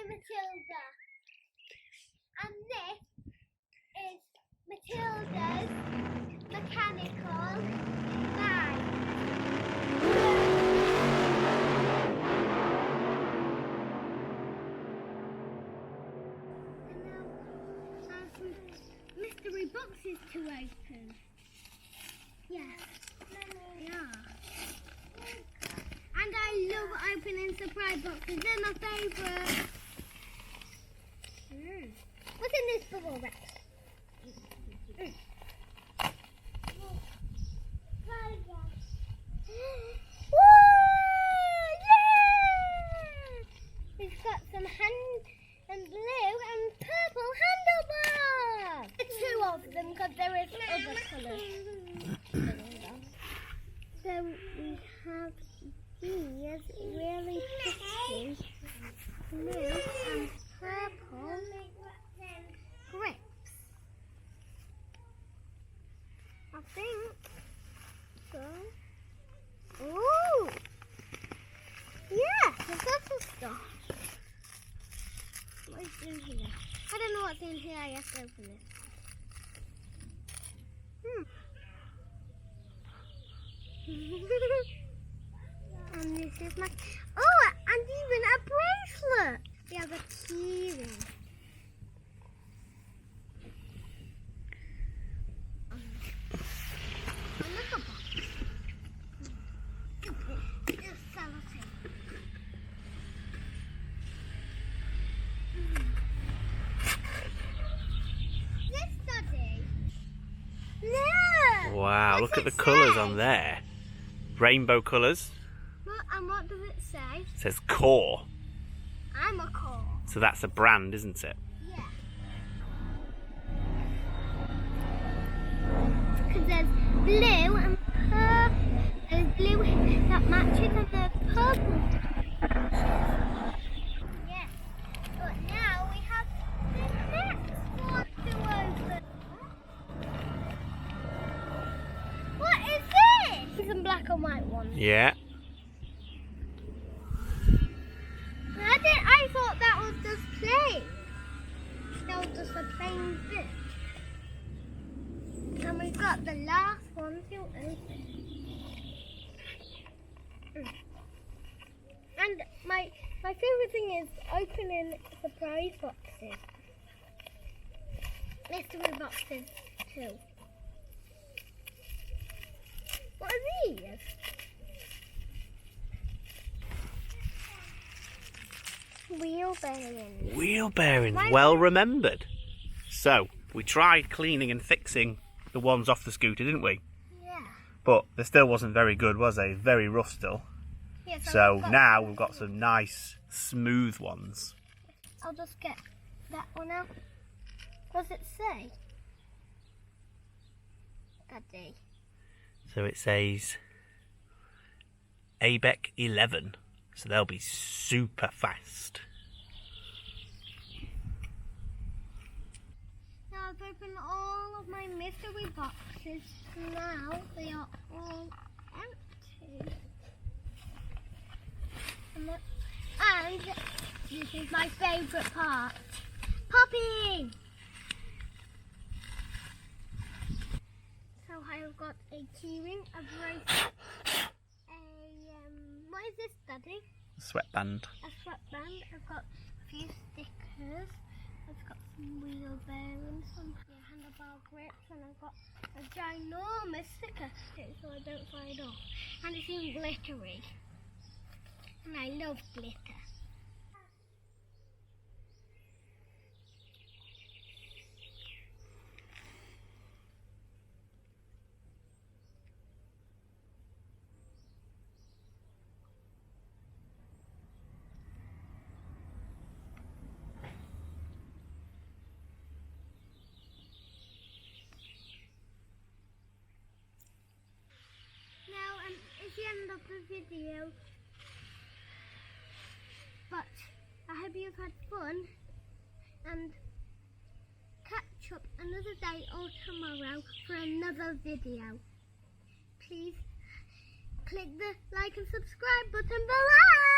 Matilda. And this is Matilda's mechanical bike. And now I have some mystery boxes to open. Yes, they are. And I love opening surprise boxes. They're my favourite. What's in this bubble wrap? We've got some hand and blue and purple handlebars. Two of them because there is other colours. So we have these really pretty blue and purple grips. I think so. Ooh! Yeah, we've got some stuff. What's in here? I don't know what's in here. I have to open it. And this is my... Oh, and even a bracelet. We have a key ring. Another box. Just sellotape. This study. Look. Wow, What's look at it the colours say? on there. Rainbow colours. And what does it say? It says Core. I'm a core. So that's a brand, isn't it? Yeah. Because there's blue and purple. There's blue that matches and there's purple. Yes. But now we have the next one to open. What is this? It's a black and white one. Yeah. I thought that was just plain. That was just a plain bit. And we got the last one to open. And my favourite thing is opening surprise boxes. Mystery boxes too. What are these? Wheel bearings. Wheel bearings, well remembered. So, we tried cleaning and fixing the ones off the scooter, didn't we? Yeah. But they still wasn't very good, was they? Very rough still. Yes, So now we've got some nice, smooth ones. I'll just get that one out. What does it say? Daddy. So it says ABEC 11. So they'll be super fast. Now I've opened all of my mystery boxes. Now they are all empty. And this is my favourite part. Popping! So I've got a keyring, a bracelet, what is this, Daddy? Sweatband. A sweatband. I've got a few stickers. I've got some wheel bearings, some handlebar grips, and I've got a ginormous sticker so I don't slide off. And it's in glittery. And I love glitter. It's the end of the video, but I hope you've had fun and catch up another day or tomorrow for another video. Please click the like and subscribe button below.